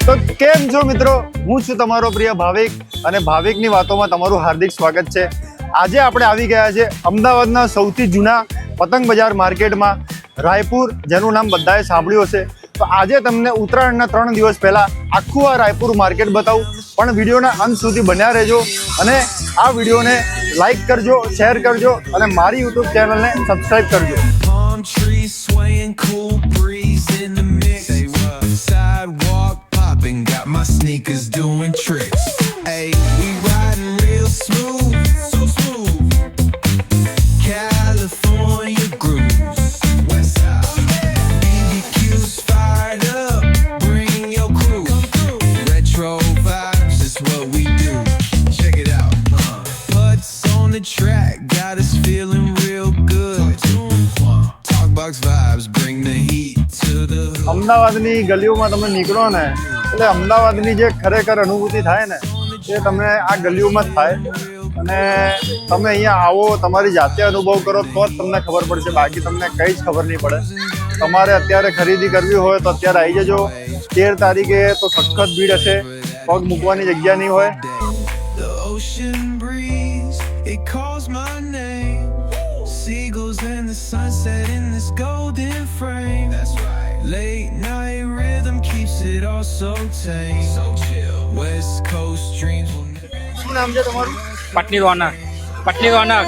તો કેમ છો મિત્રો, હું છું તમારો પ્રિય ભાવિક અને ભાવિકની વાતોમાં તમારું હાર્દિક સ્વાગત છે। આજે આપણે આવી ગયા છે અમદાવાદના સૌથી જૂના પતંગ બજાર માર્કેટમાં રાયપુર, જેનું નામ બધાએ સાંભળ્યું હશે। તો આજે તમને ઉત્તરાયણના 3 દિવસ પહેલા આખું આ રાયપુર માર્કેટ બતાવું, પણ વિડીયોના અંત સુધી બન્યા રહેજો અને આ વિડીયોને લાઈક કરજો, શેર કરજો અને મારી યુટ્યુબ ચેનલને સબસ્ક્રાઇબ કરજો। Palm trees swaying, cool breeze in the mix. Say what? Sidewalk popping, got my sneakers doing tricks. Hey, we riding real smooth, so smooth. California grooves, west side. BBQ's fired up, bring your crew. Retro vibes is what we do. Check it out. Putts on the track, got us feeling real good. Talkbox vibes bring the heat to the hood. અમદાવાદની ગલીઓમાં તમે નીકળો ને એટલે અમદાવાદની જે ખરેખર અનુભૂતિ થાય ને એ તમને આ ગલીઓમાં જ થાય અને તમે અહીંયા આવો, તમારી જાતે અનુભવ કરો તો જ તમને ખબર પડશે, બાકી તમને કંઈ જ ખબર નહીં પડે। તમારે અત્યારે ખરીદી કરવી હોય તો અત્યારે આવી જજો। 13 તારીખે તો સખત ભીડ હશે, પગ મૂકવાની જગ્યા નહીં હોય। The ocean breeze, it calls my name. Seagulls and the sunset in this golden frame. That's right. Late night rhythm keeps it all so tame. So chill. West Coast dreams will શું નામ છે તમારું? પટની રોનક, પટની રોનક।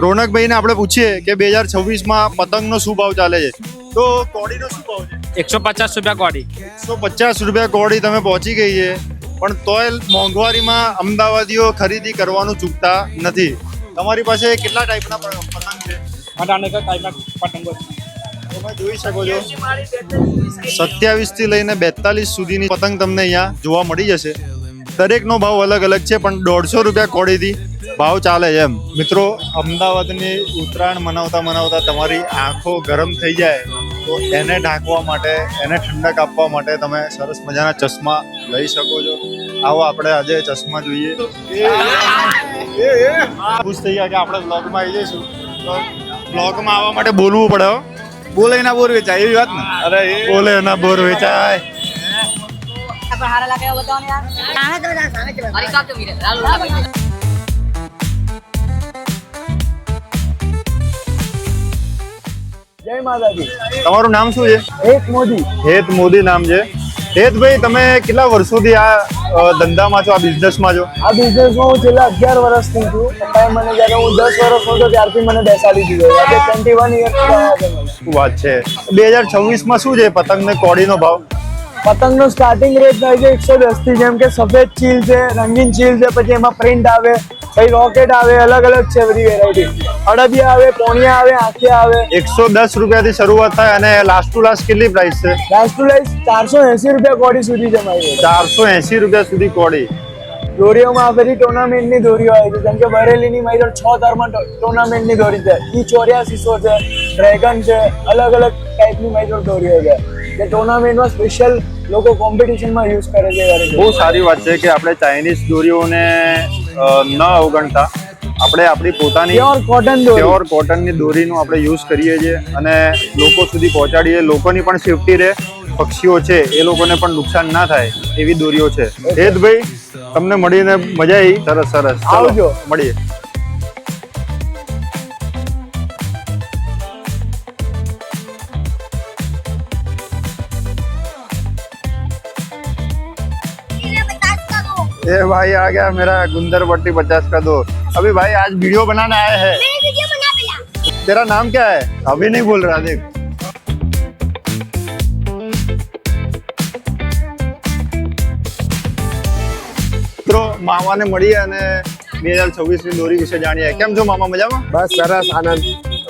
રોનકભાઈને આપણે પૂછીએ કે 2026માં પતંગનો શું ભાવ ચાલે છે, તો કોડીનો શું ભાવ છે? 150 રૂપિયા કોડી। 150 રૂપિયા કોડી તમે પહોંચી ગઈ છે, પણ તોય મોંઘવારીમાં અમદાવાદીઓ ખરીદી કરવાનું ચૂકતા નથી। તમારી પાસે કેટલા ટાઈપના પતંગ છે? મારા અનેક ટાઈપના પતંગો છે। તમે જોઈ શકો છો 27 થી લઈને 42 સુધીની પતંગ તમને અહીંયા જોવા મળી જશે। દરેકનો ભાવ અલગ અલગ છે, પણ 150 રૂપિયા કોડીથી ભાવ ચાલે છે એમ। મિત્રો, અમદાવાદની ઉત્તરાયણ મનાવતા તમારી આંખો ગરમ થઈ જાય તો એને ઢાંકવા માટે, એને ઠંડક આપવા માટે તમે સરસ મજાના ચશ્મા લઈ શકો છો। આવો આપણે આજે ચશ્મા જોઈએ। ખુશ થઈ ગયા કે આપણે બ્લોગમાં આવી જઈશું, તો બ્લોગમાં આવવા માટે બોલવું પડે હો। બોલે ના બોર વેચાય એવી વાત ને? અરે બોલે ના બોર વેચાય। જય માતાજી। તમારું નામ શું છે? હેત મોદી। હેત મોદી નામ છે। હેતભાઈ, તમે કેટલા વર્ષોથી આ ધંધામાં છો, આ બિઝનેસમાં છો? આ બિઝનેસમાં હું છેલ્લા 11 વર્ષથી છું। પપ્પાએ મને જ્યારે હું 10 વર્ષનો હતો ત્યારથી મને બેસાડી દીધો। આજે 21 યર્સ થયા છે મને। શું વાત છે। 2026માં શું છે પતંગને કોડીનો ભાવ? પતંગનો સ્ટાર્ટિંગ રેટ થાય છે 110 થી, જેમ કે સફેદ ચીલ છે, રંગીન ચીલ છે, પછી એમાં પ્રિન્ટ આવે, પછી રોકેટ આવે, અલગ અલગ છે બધી વેરાયટી। અડદિયા આવે, પોણિયા આવે, આંખિયા આવે। 110 રૂપિયાથી શરૂઆત થાય અને લાસ્ટ ટુ લાસ્ટ કેટલી પ્રાઇસ છે? લાસ્ટ ટુ લાસ્ટ 480 રૂપિયા કોડી સુધી છે મારી જોડે। 480 રૂપિયા સુધી કોડી। દોરીઓમાં આ બધી ટુર્નામેન્ટની દોરીઓ આવી છે, જેમ કે બરેલીની મારી જોડે 6 ધર્મ ટુર્નામેન્ટની દોરી છે, E8400 છે, ડ્રેગન છે, અલગ અલગ ટાઈપની મારી જોડે દોરીઓ છે જે ટુર્નામેન્ટમાં સ્પેશિયલ લોકો કોમ્પિટિશનમાં યુઝ કરે છે। બહુ સારી વાત છે કે આપણે ચાઇનીઝ દોરીઓને ન અવગણતા આપણે આપણી પોતાની પ્યોર કોટનની દોરીનો આપણે યુઝ કરીએ છીએ અને લોકો સુધી પહોંચાડીએ। લોકોની પણ સેફટી રહે, પક્ષીઓ છે એ લોકોને પણ નુકસાન ના થાય એવી દોરીઓ છે। હેતભાઈ, તમને મળીને મજા આવી। સરસ સરસ, આવજો, મળીએ। ये भाई आ गया मेरा गुंदर बट्टी 50 का दो। अभी भाई आज वीडियो बनाने आए हैं। तेरा नाम क्या है? अभी नहीं बोल रहा, देख। મિત્રો, મામાને મળીએ અને 2026ની દોરી વિશે જાણીએ। કેમ છો મામા, મજામાં? બસ સરસ, આનંદ।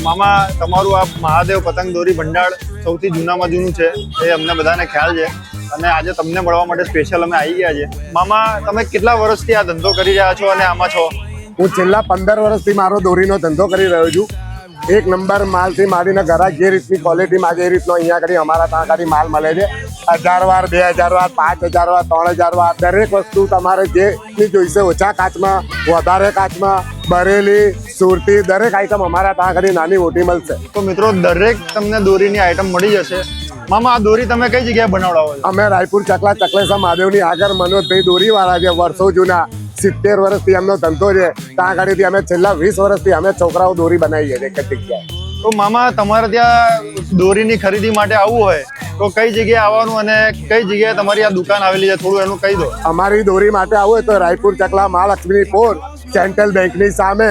મામા, તમારું આ મહાદેવ પતંગ દોરી ભંડાર સૌથી જૂનામાં જૂનું છે એ અમને બધાને ખ્યાલ છે અને આજે તમને મળવા માટે સ્પેશિયલ અમે આવી ગયા છે। મામા, તમે કેટલા વર્ષથી આ ધંધો કરી રહ્યા છો અને આમાં છો? હું છેલ્લા 15 વર્ષથી મારો દોરીનો ધંધો કરી રહ્યો છું। 1 નંબર માલથી માંડીને ઘરાક જે રીતની ક્વોલિટીમાં જે રીતનો અહીંયા કરી અમારા ત્યાં કરી માલ મળે છે। 1000 વાર, 2000 વાર, 5000 વાર, 3000 વાર, દરેક વસ્તુ તમારે જેટલી જોઈશે, ઓછા કાચમાં, વધારે કાચમાં, બરેલી, સુરતી, દરેક આઈટમ અમારા ત્યાં કરી નાની મોટી મળશે। તો મિત્રો, દરેક તમને દોરીની આઈટમ મળી જશે। મામા આ દોરી તમે કઈ જગ્યાએ બનાવડાવો છો? અમે રાયપુર ચકલેસા મહાદેવની આગળ મનોજભાઈ દોરીવાળા છે, વર્ષો જૂના 70 વર્ષથી એમનો ધંધો છે. ત્યાં આગળથી અમે છેલ્લા 20 વર્ષથી અમે છોકરાઓ દોરી બનાવીએ છીએ એક જ જગ્યાએ. તો મામા તમારે ત્યાં દોરીની ખરીદી માટે આવવું હોય તો કઈ જગ્યાએ આવવાનું અને કઈ જગ્યાએ તમારી આ દુકાન આવેલી છે થોડું એનું કહી દો. અમારી દોરી માટે આવું હોય તો રાયપુર ચકલા મહાલક્ષ્મી પોર સેન્ટ્રલ બેંકની સામે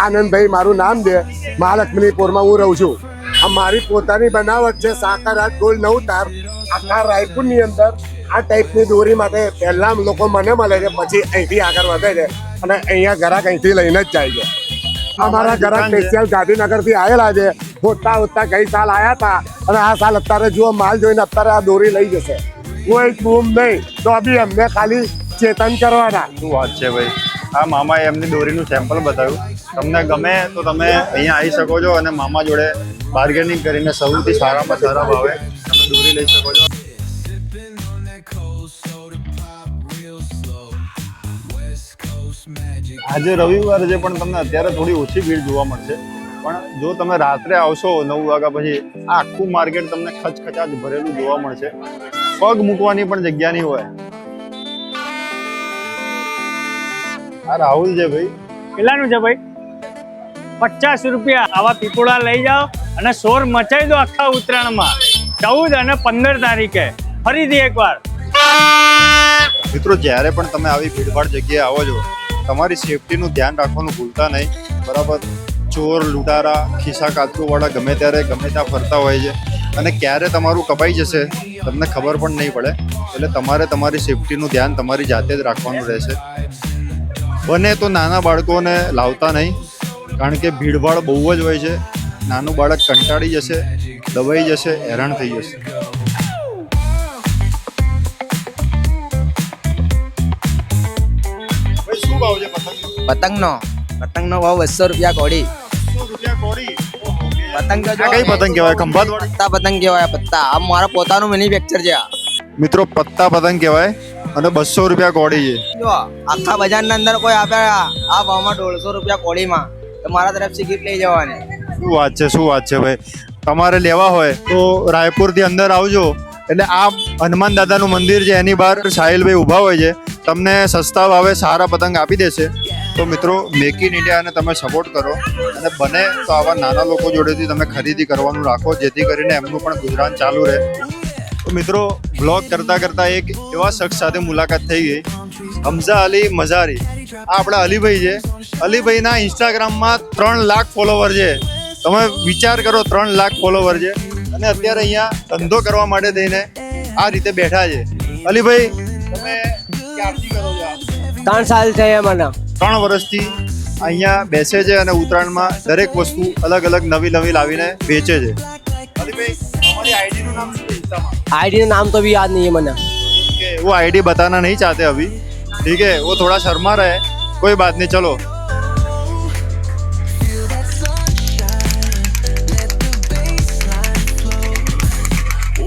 આનંદભાઈ મારું નામ છે. મહાલક્ષ્મી પોરમાં હું રહું છું. આ મારી પોતાની બનાવટ છે સાકરહાટ ગોલ્ડ નવતાર. આખા રાયપુરની અંદર આ ટાઈપની દોરી માટે પહેલા લોકો મને મળે છે, પછી અહીંથી આગળ વધે છે અને અહીંયા ગ્રાહક અહીંથી લઈને જ જાય છે. અમારા ગ્રાહક સ્પેશિયલ ગાંધીનગરથી આવેલા છે. હોતા ગઈ સાલ આવ્યા હતા અને આ સાલ અત્યારે જુઓ માલ જોઈને અત્યારે આ દોરી લઈ જશે. કોઈ બૂમ નહીં તો બી અમને ખાલી ચેતન કરવાના. શું વાત છે ભાઈ, આ મામાએ એમની દોરીનું સેમ્પલ બતાવ્યું. તમને ગમે તો તમે અહીંયા આવી શકો છો અને મામા જોડે બાર્ગેનિંગ કરીને સૌથી સારામાં સારા ભાવે તમે દોરી લઈ શકો છો. Sipping on that cold soda pop real slow. West Coast magic. આજે રવિવાર છે પણ તમને અત્યારે થોડી ઓછી ભીડ જોવા મળશે, પણ જો તમે રાત્રે આવશો 9 વાગ્યા પછી આ આખું માર્કેટ તમને ખચખચાટ ભરેલું જોવા મળશે. પગ મૂકવાની પણ જગ્યા નહીં હોય. આ રાહુલ છે ભાઈ. કેટલાનું છે ભાઈ? 50 રૂપિયા. આવા પીપોળા લઈ જાઓ અને શોર મચાઈ દો આખા ઉત્તરાયણમાં. 14 અને 15 તારીખે ફરીથી એકવાર. મિત્રો, જ્યારે પણ તમે આવી ભીડભાડ જગ્યાએ આવો છો તમારી સેફટીનું ધ્યાન રાખવાનું ભૂલતા નહીં, બરાબર? ચોર, લૂંટારા, ખિસ્સા કાચુવાળા ગમે ત્યારે ગમે ત્યાં ફરતા હોય છે અને ક્યારે તમારું કપાઈ જશે તમને ખબર પણ નહીં પડે. એટલે તમારે તમારી સેફટીનું ધ્યાન તમારી જાતે જ રાખવાનું રહેશે. બને તો નાના બાળકોને લાવતા નહીં, કારણ કે ભીડભાડ બહુ જ હોય છે. નાનું બાળક કંટાળી જશે, દબાઈ જશે, હેરાન થઈ જશે. ભાઈ શું ભાવ છે પતંગનો? પતંગનો ભાવ 200 રૂપિયા કોડી. 200 રૂપિયા કોડી. પતંગ તો આ કઈ પતંગ કહેવાય? ખંભાતવાળી પત્તા પતંગ કહેવાય. પત્તા આ મારા પોતાનું મેન્યુફેક્ચર છે. આ મિત્રો પત્તા પતંગ કહેવાય અને 200 રૂપિયા કોડી છે. જો આખા બજારના અંદર કોઈ આપે આ ભાવમાં 150 રૂપિયા કોડીમાં, તો મારા તરફથી ગિફ્ટ લઈ જવાની. શું વાત છે, શું વાત છે ભાઈ. તમારે લેવા હોય તો રાયપુરથી અંદર આવજો. એટલે આ હનુમાન દાદાનું મંદિર છે એની બહાર સાહિલભાઈ ઊભા હોય છે, તમને સસ્તા ભાવે સારા પતંગ આપી દેશે. તો મિત્રો, મેક ઇન ઇન્ડિયાને તમે સપોર્ટ કરો અને બને તો આવા નાના લોકો જોડેથી તમે ખરીદી કરવાનું રાખો, જેથી કરીને એમનું પણ ગુજરાન ચાલુ રહે. તો મિત્રો, બ્લોગ કરતાં કરતાં એક એવા શખ્સ સાથે મુલાકાત થઈ ગઈ, હમઝા અલી મઝારી. આ આપણા અલીભાઈ છે. અલીભાઈના ઇન્સ્ટાગ્રામમાં 3 લાખ ફોલોવર છે. તમે વિચાર કરો, 3 લાખ ફોલોવર છે અને અત્યારે અહીંયા ધંધો કરવા માટે થઈને આ રીતે બેઠા છે. અલીભાઈ, તમે ક્યારથી કરો છો? 3 સાલ થયા મને. 3 વર્ષથી અહીંયા બેસે છે અને ઉત્તરાયણમાં દરેક વસ્તુ અલગ અલગ નવી નવી લાવીને વેચે છે. અલીભાઈ, તમારી આઈડીનું નામ શું છે ઇન્સ્ટામાં? आईडी नाम तो भी याद नहीं है मैंने. कि वो आईडी बताना नहीं चाहते अभी, ठीक है? वो थोड़ा शर्मा रहे, कोई बात नहीं, चलो. Feel that sunshine. Let the bassline flow.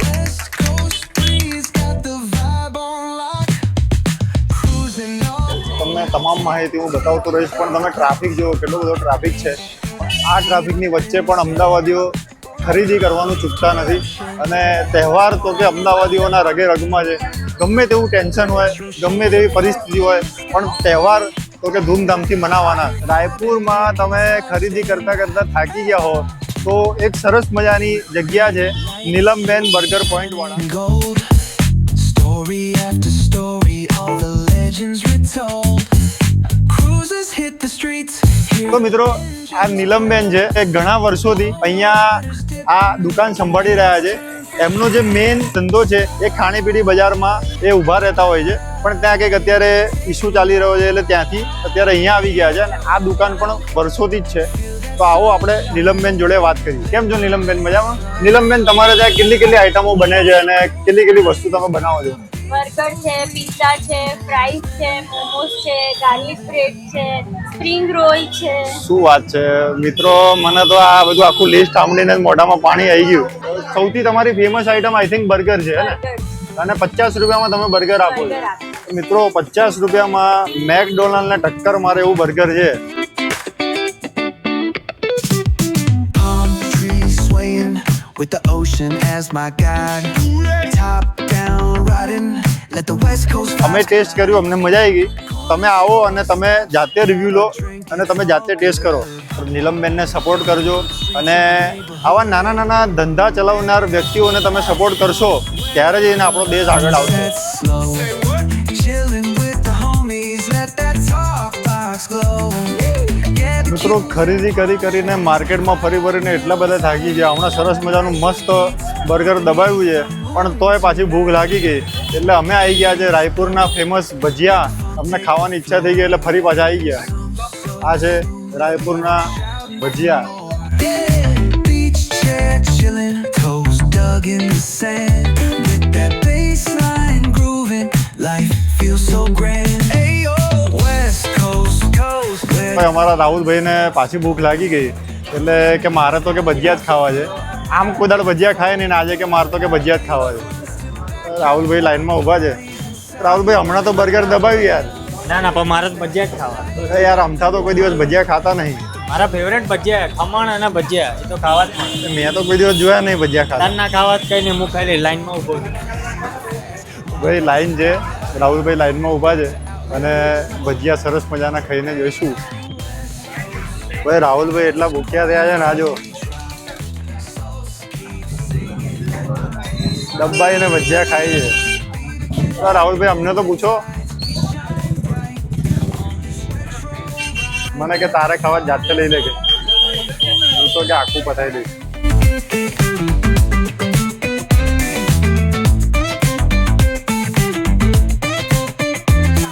West Coast breeze got the vibe on lock. Cruising on. તમને તમામ માહિતી હું બતાવતો રહીશ, પણ તમે ટ્રાફિક જુઓ, કેટલો બધો ટ્રાફિક છે. આ ટ્રાફિકની વચ્ચે પણ અમદાવાદીઓ ખરીદી કરવાનું ચૂકતા નથી અને તહેવાર તો કે અમદાવાદીઓના રગે રગમાં છે. ગમે તેવું ટેન્શન હોય, ગમે તેવી પરિસ્થિતિ હોય, પણ તહેવાર તો કે ધૂમધામથી મનાવવાના. રાયપુરમાં તમે ખરીદી કરતાં કરતાં થાકી ગયા હો તો એક સરસ મજાની જગ્યા છે, Neelamben burger પોઈન્ટવાળા. Gold. Story after story, all the legends retold. Cruisers hit the streets. તો મિત્રો, આ નીલમબેન છે એ ઘણા વર્ષોથી અહીંયા આ દુકાન સંભાળી રહ્યા છે. એમનો જે મેઇન ધંધો છે એ ખાણીપીણી બજારમાં એ ઊભા રહેતા હોય છે, પણ ત્યાં કંઈક અત્યારે ઇસ્યુ ચાલી રહ્યો છે એટલે ત્યાંથી અત્યારે અહીંયા આવી ગયા છે અને આ દુકાન પણ વર્ષોથી જ છે. તો આવો આપણે નીલમબેન જોડે વાત કરીએ. કેમ છો નીલમબેન? મજામાં? નીલમબેન, તમારે ત્યાં કેટલી આઈટમો બને છે અને કેટલી વસ્તુ તમે બનાવો છો? બર્ગર છે, પિઝા છે, ફ્રાઈઝ છે, મોમોસ છે, ગાર્લિક બ્રેડ છે, સ્પ્રિંગ રોલ છે. શું વાત છે મિત્રો, મને તો આ બધું આખું લિસ્ટ સાંભળીને મોઢામાં પાણી આવી ગયું. સૌથી તમારી famous item I think burger છે ને? અને 50 રૂપિયામાં તમે બર્ગર આપો છો. મિત્રો, 50 રૂપિયામાં મેકડોનાલ્ડને ટક્કર મારે એવું બર્ગર છે. Palm trees swaying with the ocean as my guide. Top down riding, let the west coast અમે ટેસ્ટ કર્યું, અમને મજા આવી ગઈ. તમે આવો અને તમે જાતે રિવ્યૂ લો અને તમે જાતે ટેસ્ટ કરો. નીલમબેનને સપોર્ટ કરજો અને આવા નાના નાના ધંધા ચલાવનાર વ્યક્તિઓને તમે સપોર્ટ કરશો ત્યારે જઈને આપણો દેશ આગળ આવશે. Let's slow. Chilling with the homies, let that talk box glow. Get મિત્રો ખરીદી કરીને માર્કેટમાં ફરીને એટલા બધા થાકી ગયા. હમણાં સરસ મજાનું મસ્ત બર્ગર દબાવ્યું છે પણ તોય પાછી ભૂખ લાગી ગઈ એટલે અમે આવી ગયા છે રાયપુરના ફેમસ ભજીયા. અમને ખાવાની ઈચ્છા થઈ ગઈ એટલે ફરી પાછા આવી ગયા. આ છે રાયપુરના ભજીયા. beach chair chilling, toes dug in the sand. With that bass line grooving, life feels so grand. Ayo, West Coast, where ભાઈ અમારા રાહુલભાઈને પાછી ભૂખ લાગી ગઈ એટલે કે મારે તો કે ભજીયા જ ખાવા છે. આમ કોઈ દાડ ભજીયા ખાય નહીં ને આજે કે મારે તો કે ભજીયા જ ખાવા છે. રાહુલભાઈ લાઈનમાં ઊભા છે. રાહુલભાઈ હમણાં તો બર્ગર દબાવ્યું યાર. ના પણ મારે તો ભજીયા જ ખાવા. યાર અમથા તો કોઈ દિવસ ભજીયા ખાતા નહીં. મારા ફેવરેટ ભજીયા ખમણ અને ભજીયા એ તો ખાવા જ નહીં. મેં તો કોઈ દિવસ જોયા નહીં ભજીયા ખાતા. ના ખાવા જ કઈ નહીં, હું ખાલી લાઈનમાં ઊભો છું. ભાઈ લાઈન છે, રાહુલભાઈ લાઈનમાં ઊભા છે અને ભજીયા સરસ મજાના ખાઈને જઈશું. ભાઈ રાહુલભાઈ એટલા ભૂખ્યા થયા છે ને આજો દબાઈને ભજીયા ખાઈ છે. તો રાહુલભાઈ અમને તો પૂછો. મને કે તારે ખાવા જાતે લઈ લે કે હું તો કે આખું પતાવી દઈશ.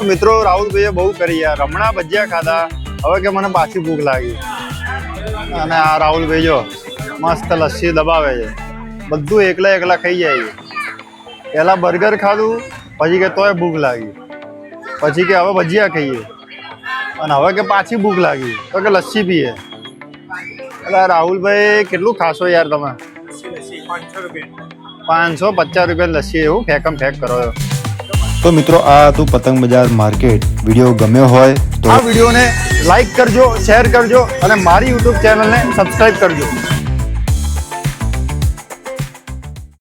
મિત્રો રાહુલભાઈએ બહુ કરી યાર. હમણાં ભજીયા ખાધા, હવે કે મને પાછી ભૂખ લાગી. અને આ રાહુલભાઈ જો મસ્ત લસ્સી દબાવે છે. બધું એકલા ખાઈ જાય છે. પહેલાં બર્ગર ખાધું પછી કે તોય ભૂખ લાગી, પછી કે હવે ભજીયા ખાઈએ અને હવે કે પાછી ભૂખ લાગી તો કે લસ્સી પીએ. એટલે રાહુલભાઈ કેટલું ખાશો યાર તમે? 550 રૂપિયા લસ્સી એવું ફેકમ ફેક કરો છો. તો મિત્રો આ હતું પતંગ બજાર માર્કેટ. વિડીયો ગમ્યો હોય તો આ વિડીયોને લાઈક કરજો, શેર કરજો અને મારી યુટ્યુબ ચેનલને સબસ્ક્રાઈબ કરજો.